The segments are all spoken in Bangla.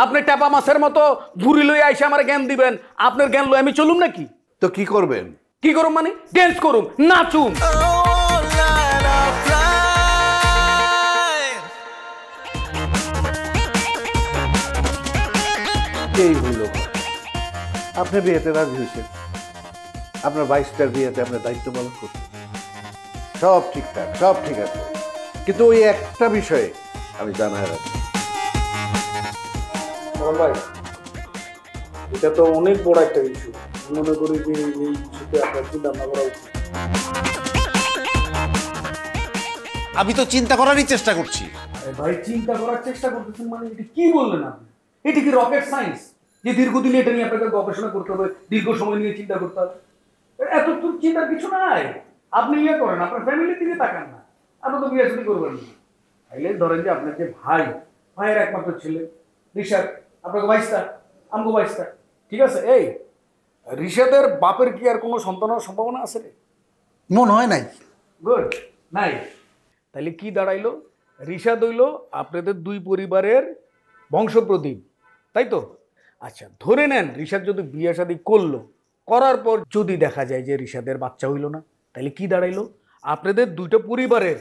আপনি টেপা মাছের মতো ঘুরি লই আইসে আমার জ্ঞান দিবেন, আপনার জ্ঞান লই আমি চলুম নাকি? তো কি করবেন? কি করুম মানে? ড্যান্স করুম, নাচুম। এই হইল আপনি বিয়েতে রাজি হয়েছেন, আপনার 22টার বিয়েতে আপনার দায়িত্ব পালন করছেন, সব ঠিকঠাক, সব ঠিক আছে, কিন্তু ওই একটা বিষয়ে আমি জানাই রাখি। ভাই, এটা তো অনেক বড় একটা ইস্যু। মনে করি যে এই ইস্যুতে আপনার চিন্তা ভাবনা করা উচিত। আমি তো চিন্তা করারই চেষ্টা করছি। ভাই, চিন্তা করার চেষ্টা করতেছেন মানে এটা কি বললেন আপনি? এটা কি রকেট সায়েন্স যে দীর্ঘদিন এটা নিয়ে আপনাকে গবেষণা করতে হবে, দীর্ঘ সময় নিয়ে চিন্তা করতে হবে? এত তো চিন্তার কিছু নাই। আপনি ইয়ে করেন, আপনার ফ্যামিলির দিকে তাকান না। আপনি তো বিয়ে শুরু করবেন না। তাইলে ধরেন যে আপনার যে ভাইয়ের একমাত্র ছেলে ঋষাদ, আপনাকে 22টা, আমাকে 22টা, ঠিক আছে? এই ঋষাদের বাপের কি আর কোনো সন্তানের সম্ভাবনা আছে রে? মনে হয় নাই। গুড, নাই। তাহলে কি দাঁড়াইলো? ঋষাদ হইল আপনাদের দুই পরিবারের বংশপ্রদীপ, তাই তো? আচ্ছা, ধরে নেন ঋষাদ যদি বিয়ে শাদী করলো, করার পর যদি দেখা যায় যে ঋষাদের বাচ্চা হইল না, তাহলে কি দাঁড়াইলো? আপনাদের দুইটা পরিবারের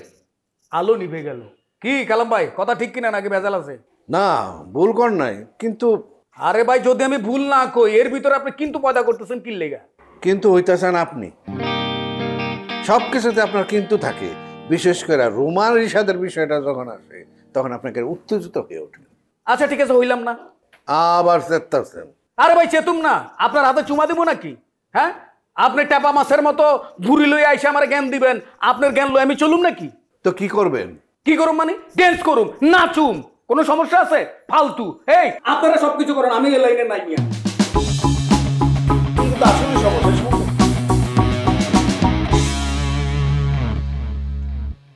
আলো নিভে গেল। কি কালাম ভাই, কথা ঠিক কিনা নাকি ভেজাল আছে? না, ভুল কর নাই, কিন্তু আরে ভাই, যদি আমি ভুল না কই, এর ভিতরে আপনি কিন্তু পয়দা করতেছেন কি লেগা? কিন্তু হইতেছেন আপনি। সব কিছুতে আপনার কিন্তু থাকে, বিশেষ করে রোমান ঋষাদের বিষয়টা যখন আসে তখন আপনাকে উত্তেজিত হয়ে ওঠে। আচ্ছা ঠিক আছে, হইলাম না, আবার চেতাচ্ছেন। আরে ভাই চেতুম না, আপনার হাতে চুমা দিব নাকি? হ্যাঁ, আপনি টেপা মাছের মতো ঘুরি লই আইসে আমার জ্ঞান দিবেন, আপনার জ্ঞান লই আমি চলুম নাকি? তো কি করবেন? কি করুম মানে? ড্যান্স করুম, নাচুম। কোনো সমস্যা আছে? ফালতু। এই আপনারা সবকিছু করেন, আমি এই লাইনে নাই নিয়া। কিন্তু আসলে সমস্যা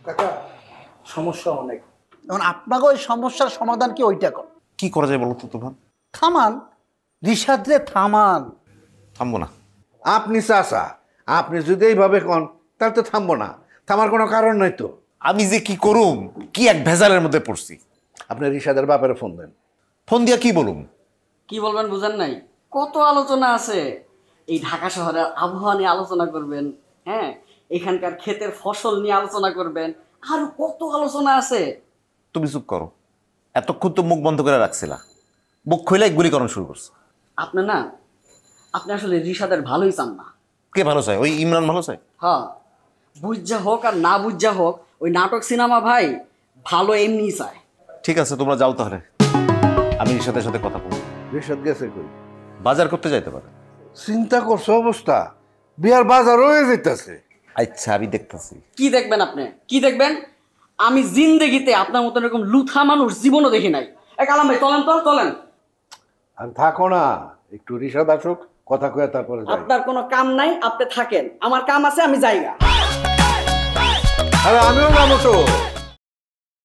কাকা, সমস্যা অনেক। এখন আপনাকে ওই সমস্যার সমাধান কি ওইটা কর। কি করা যায় বলো তো তুফান? থামান ঋষাদ রে, থামান। থামবো না। আপনি চাচা, আপনি যদি এইভাবে কন তাহলে তো থামবো না। থামার কোনো কারণ নাই তো। আমি যে কি করুম, কি এক ভেজালের মধ্যে পড়ছি। আপনি ঋষাদের বাপের ফোন দেন। ফোন দিয়া কি বলুম? কি বলবেন বুঝেন নাই? কত আলোচনা আছে। এই ঢাকা শহরের আবহাওয়া নিয়ে আলোচনা করবেন, হ্যাঁ, এখানকার ক্ষেতের ফসল নিয়ে আলোচনা করবেন, আরো কত আলোচনা আছে। তুমি চুপ করো। এতক্ষণ তো মুখ বন্ধ করে রাখছিলা, মুখ খুইলাই গুলিকরণ শুরু করছে। আপনি না, আপনি আসলে ঋষাদের ভালোই চান না। কে ভালো চায়? ওই ইমরান ভালো চায়? হ্যাঁ, বুঝা হোক আর না বুঝা হোক, ওই নাটক সিনেমা ভাই ভালো এমনিই চায়। ঠিক আছে, তোমরা যাও তাহলে, আমি ঋষাদের সাথে কথা বলবো। ঋষাদ গেছে কই? বাজার করতে যাইতে পারে। চিন্তা করছো অবস্থা, বিয়ার বাজার হয়ে যেতেছে। আচ্ছা, আমি দেখতেছি। কি দেখবেন আপনি? কি দেখবেন? আমি জিন্দেগিতে আপনার মতন এরকম লুথা মানুষ জীবনও দেখি নাই। কালাম ভাই চলেন তো, চলেন। আর থাকো না, একটু ঋষাদ আসুক, কথা কয়ে তারপরে যাই। আপনার কোনো কাম নাই, আপনি থাকেন। আমার কাম আছে, আমি যাইগা। আরে আমিও নামো তো।